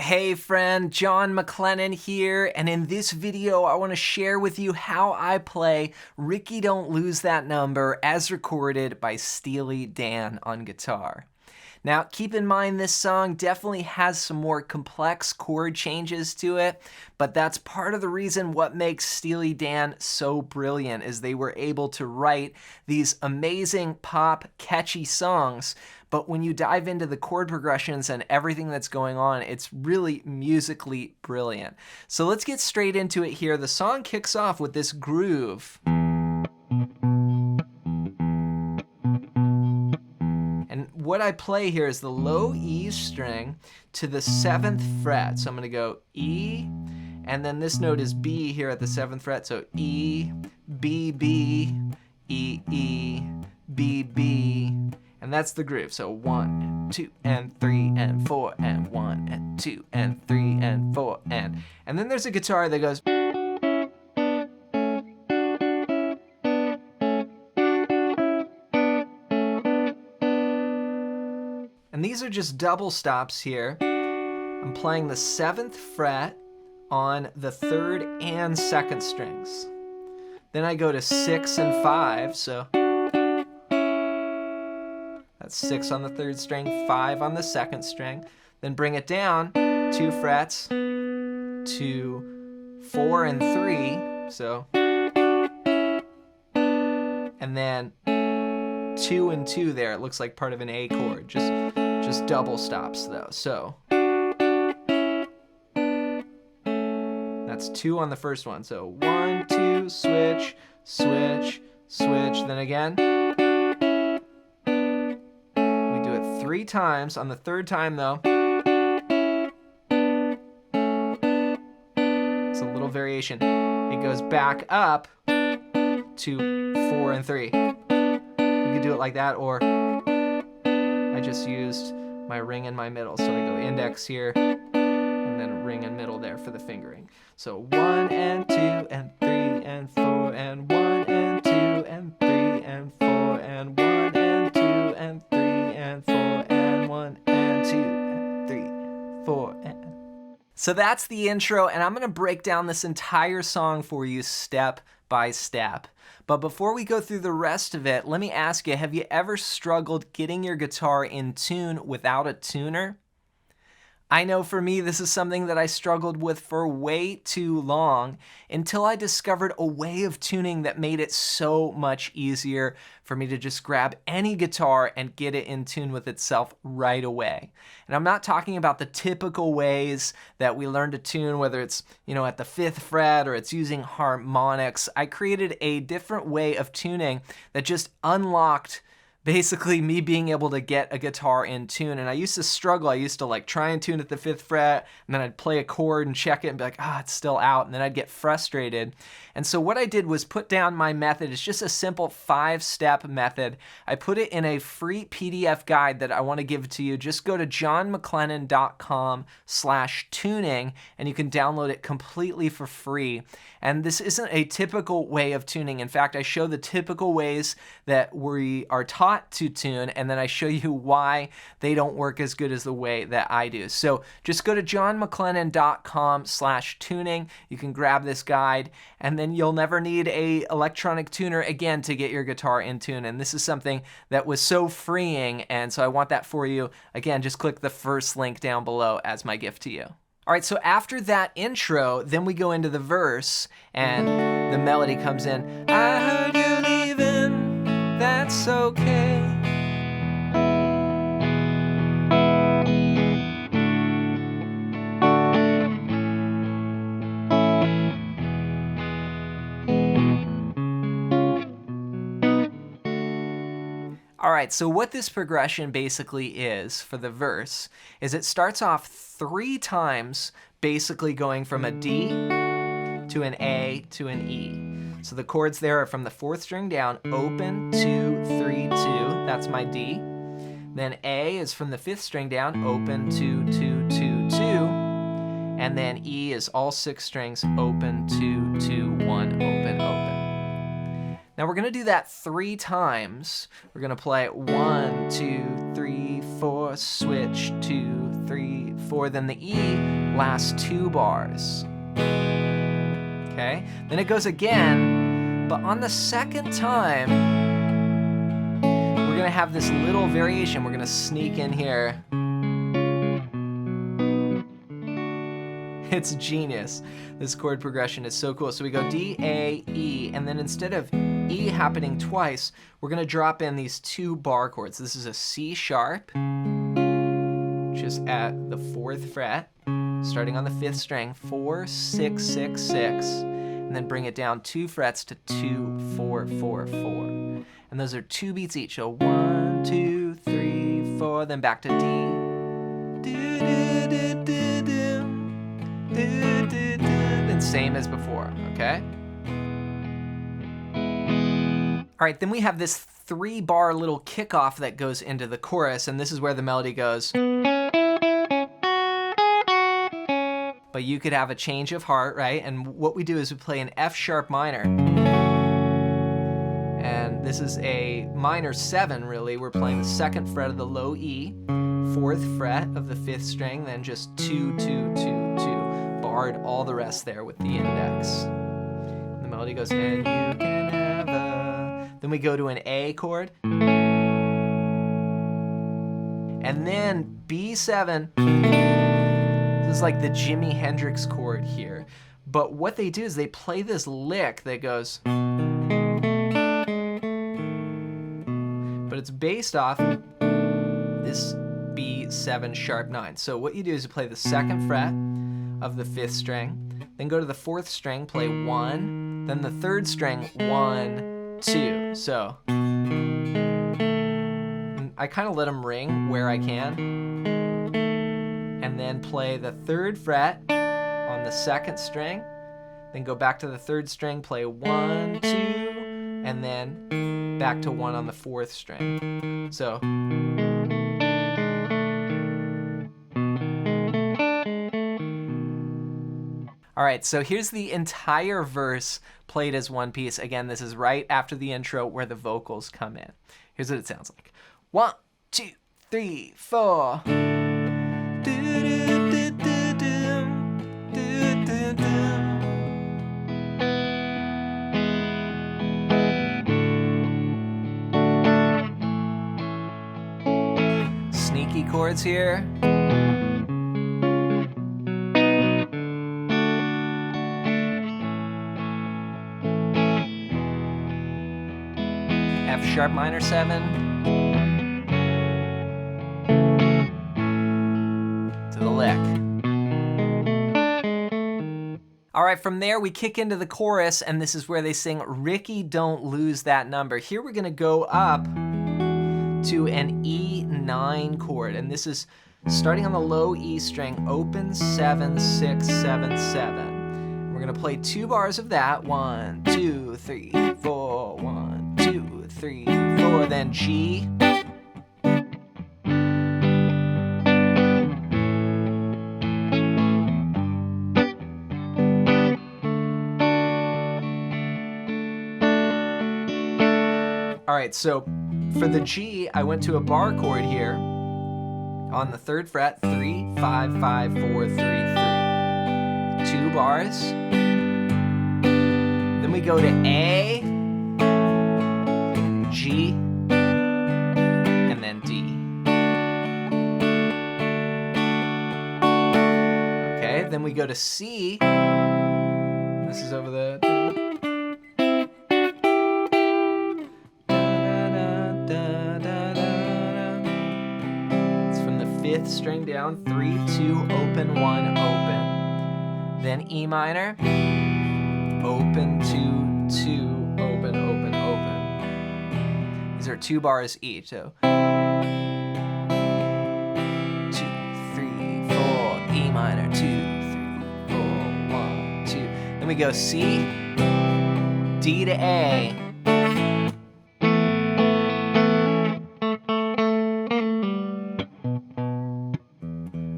Hey friend, John McLennan here, and in this video I want to share with you how I play Rikki Don't Lose That Number as recorded by Steely Dan on guitar. Now keep in mind this song definitely has some more complex chord changes to it, but that's part of the reason what makes Steely Dan so brilliant is they were able to write these amazing pop catchy songs, but when you dive into the chord progressions and everything that's going on, it's really musically brilliant. So let's get straight into it here. The song kicks off with this groove. And what I play here is the low E string to the 7th fret. So I'm going to go E, and then this note is B here at the 7th fret. So E, B, B, E, E, B, B. And that's the groove. So 1, 2, and 3, and 4, and 1, and 2, and 3, and 4, and then there's a guitar that goes. And these are just double stops here. I'm playing the 7th fret on the 3rd and 2nd strings. Then I go to 6 and 5, so that's 6 on the 3rd string, 5 on the 2nd string. Then bring it down 2 frets to 4 and 3, so, and then 2 and 2 there. It looks like part of an A chord, just double stops though. So that's 2 on the first one. So 1, 2, switch, switch, switch. Then again, we do it 3 times. On the 3rd time though, it's a little variation. It goes back up to 4 and 3. You could do it like that, or I just used my ring and my middle. So I go index here, and then ring and middle there for the fingering. So 1 and 2 and 3 and 4 and 1 and 2 and 3 and 4 and 1 and 2 and 3 and 4 and 1 and 2 and 3, 4 and. So that's the intro, and I'm going to break down this entire song for you step by step. But before we go through the rest of it, let me ask you, have you ever struggled getting your guitar in tune without a tuner? I know for me, this is something that I struggled with for way too long until I discovered a way of tuning that made it so much easier for me to just grab any guitar and get it in tune with itself right away. And I'm not talking about the typical ways that we learn to tune, whether it's, at the 5th fret or it's using harmonics. I created a different way of tuning that just unlocked basically me being able to get a guitar in tune. And I used to struggle. I used to try and tune at the 5th fret, and then I'd play a chord and check it and be like, it's still out. And then I'd get frustrated. And so what I did was put down my method. It's just a simple 5-step method. I put it in a free PDF guide that I want to give to you. Just go to johnmclennan.com/tuning, and you can download it completely for free. And this isn't a typical way of tuning. In fact, I show the typical ways that we are taught to tune, and then I show you why they don't work as good as the way that I do. So just go to johnmclennan.com/tuning. You can grab this guide, and then you'll never need a electronic tuner again to get your guitar in tune. And this is something that was so freeing, and so I want that for you. Again, just click the first link down below as my gift to you. All right, so after that intro, then we go into the verse, and the melody comes in. I heard you leaving, that's okay. All right, so what this progression basically is for the verse is it starts off 3 times, basically going from a D to an A to an E. So the chords there are from the 4th string down, open, 2, 3, 2, that's my D. Then A is from the 5th string down, open, 2, 2, 2, 2. And then E is all 6 strings, open, 2, 2, 1, open, open. Now we're gonna do that 3 times. We're gonna play 1, 2, 3, 4, switch, 2, 3, 4, then the E last 2 bars. Okay, then it goes again, but on the second time, we're gonna have this little variation. We're gonna sneak in here. It's genius. This chord progression is so cool. So we go D, A, E, and then instead of E happening twice, we're gonna drop in these 2 bar chords. This is a C sharp, which is at the 4th fret, starting on the 5th string, 4, 6, 6, 6, and then bring it down 2 frets to 2, 4, 4, 4. And those are 2 beats each. So 1, 2, 3, 4, then back to D. Do, do, do, do, do. Do, do, do. And same as before, okay? All right, then we have this 3-bar little kickoff that goes into the chorus, and this is where the melody goes. But you could have a change of heart, right? And what we do is we play an F sharp minor. And this is a minor 7, really. We're playing the 2nd fret of the low E, 4th fret of the 5th string, then just 2, 2, 2, 2. Barred all the rest there with the index. And the melody goes, and you can have a... Then we go to an A chord. And then B7. This is like the Jimi Hendrix chord here. But what they do is they play this lick that goes... But it's based off this B7 sharp 9. So what you do is you play the 2nd fret of the 5th string, then go to the 4th string, play 1, then the 3rd string, 1, 2. So I kind of let them ring where I can, and then play the 3rd fret on the 2nd string, then go back to the 3rd string, play 1, 2, and then back to 1 on the 4th string. So all right, so here's the entire verse played as one piece. Again, this is right after the intro where the vocals come in. Here's what it sounds like. 1, 2, 3, 4. Sneaky chords here. F sharp minor 7 to the lick. All right, from there we kick into the chorus, and this is where they sing, Rikki, don't lose that number. Here we're gonna go up to an E9 chord, and this is starting on the low E string, open 7, 6, 7, 7. We're gonna play 2 bars of that, 1, 2, 3, 4, 1, 2, 3, 4, then G. All right, so for the G, I went to a bar chord here on the 3rd fret, 3, 5, 5, 4, 3, 3. 2 bars. Then we go to A, G, and then D. Okay, then we go to C. This is over the... It's from the 5th string down, 3, 2, open, 1, open. Then E minor, open, 2, 2, open, open, open. These are 2 bars each, so 2, 3, 4, E minor, 2, 3, 4, 1, 2. Then we go C, D to A.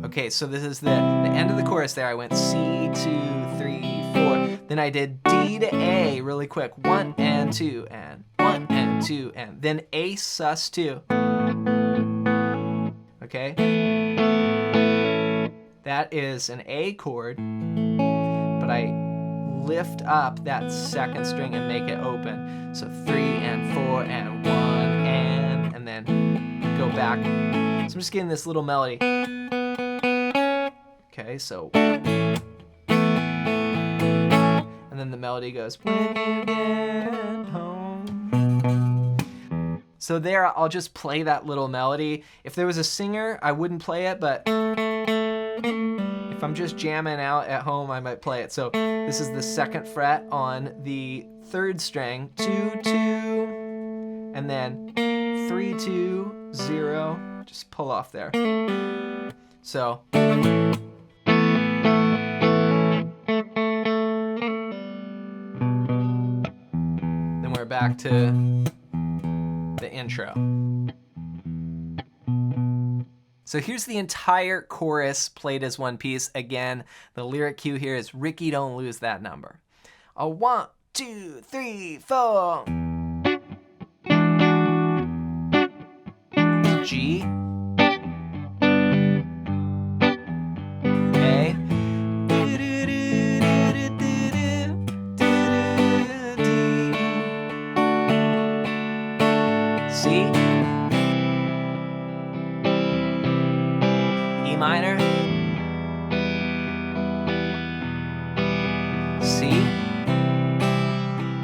Okay, so this is the end of the chorus there. I went C, 2, 3, 4. Then I did D to A really quick. 1 and 2 and 1 and 2 and then A sus2. Okay? That is an A chord, but I lift up that second string and make it open. So 3 and 4 and 1 and then go back. So I'm just getting this little melody. Okay, so. And then the melody goes, when you get home. So there, I'll just play that little melody. If there was a singer, I wouldn't play it, but if I'm just jamming out at home, I might play it. So this is the 2nd fret on the 3rd string, 2, 2, and then 3, 2, 0. Just pull off there. So. Then we're back to the intro. So here's the entire chorus played as one piece. Again, the lyric cue here is Rikki, don't lose that number. 1, 2, 3, 4. G. A. C. E minor, C,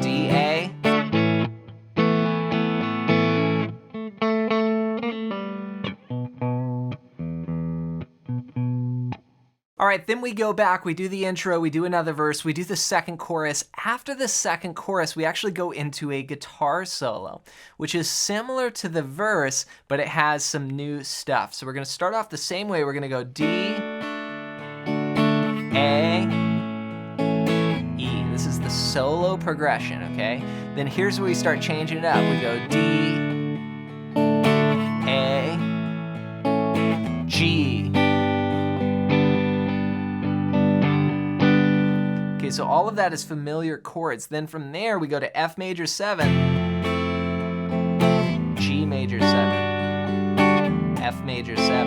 D, A, all right, then we go back, we do the intro, we do another verse, we do the 2nd chorus. After the 2nd chorus, we actually go into a guitar solo, which is similar to the verse, but it has some new stuff. So we're gonna start off the same way. We're gonna go D, A, E. This is the solo progression, okay? Then here's where we start changing it up. We go D, A, G. Okay, so all of that is familiar chords. Then from there, we go to F major 7, G major 7, F major 7,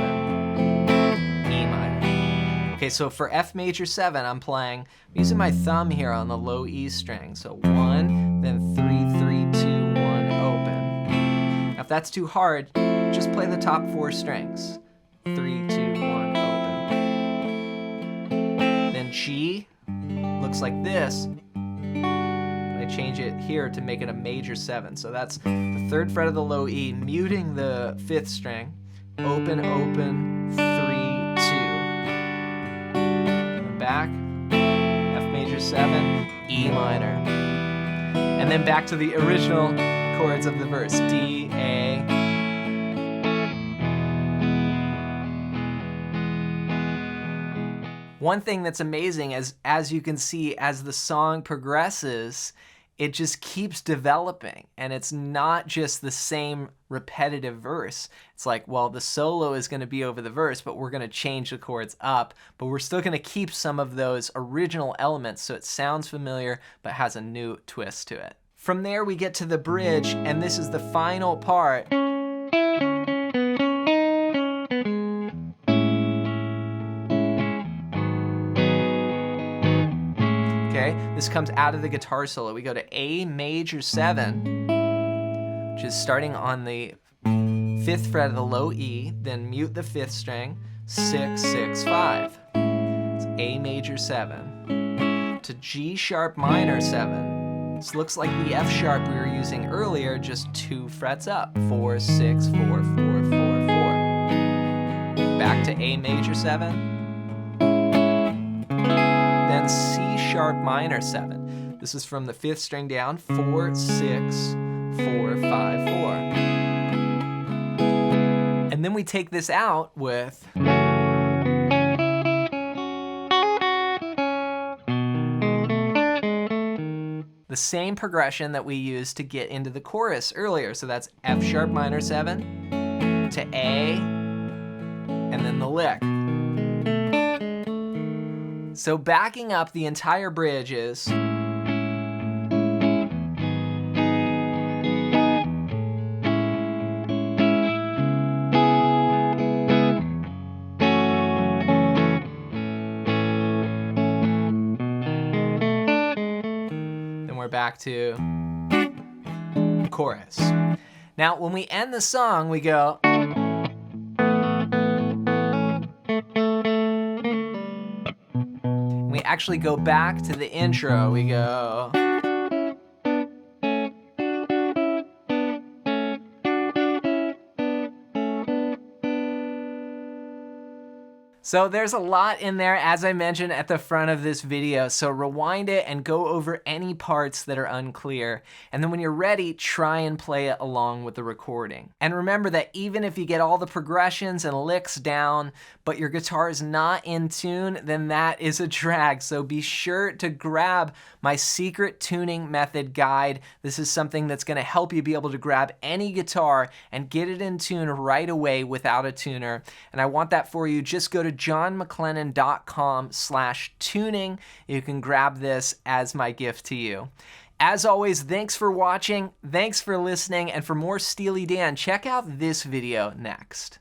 E minor. Okay, so for F major 7, I'm using my thumb here on the low E string. So 1, then 3, 3, 2, 1, open. Now if that's too hard, just play the top 4 strings. 3, 2, 1, open. Then G. Looks like this. I change it here to make it a major 7. So that's the 3rd fret of the low E, muting the 5th string. Open, open, 3, 2. And then back, F major 7, E minor. And then back to the original chords of the verse, D, A. One thing that's amazing is, as you can see, as the song progresses, it just keeps developing, and it's not just the same repetitive verse. It's like, well, the solo is going to be over the verse, but we're going to change the chords up, but we're still going to keep some of those original elements so it sounds familiar but has a new twist to it. From there, we get to the bridge, and this is the final part. This comes out of the guitar solo. We go to A major 7, which is starting on the 5th fret of the low E, then mute the 5th string, 6, 6, 5. It's A major 7 to G sharp minor 7. This looks like the F sharp we were using earlier, just 2 frets up. 4, 6, 4, 4, 4, 4. Back to A major 7. Then C sharp minor 7. This is from the 5th string down, 4, 6, 4, 5, 4. And then we take this out with the same progression that we used to get into the chorus earlier. So that's F sharp minor 7 to A, and then the lick. So backing up the entire bridge is we're back to chorus. Now, when we end the song, we go. We actually go back to the intro. We go. So there's a lot in there, as I mentioned at the front of this video, so rewind it and go over any parts that are unclear. And then when you're ready, try and play it along with the recording. And remember that even if you get all the progressions and licks down, but your guitar is not in tune, then that is a drag. So be sure to grab my secret tuning method guide. This is something that's gonna help you be able to grab any guitar and get it in tune right away without a tuner. And I want that for you. Just go to johnmclennan.com/tuning. You can grab this as my gift to you. As always, thanks for watching, thanks for listening, and for more Steely Dan, check out this video next.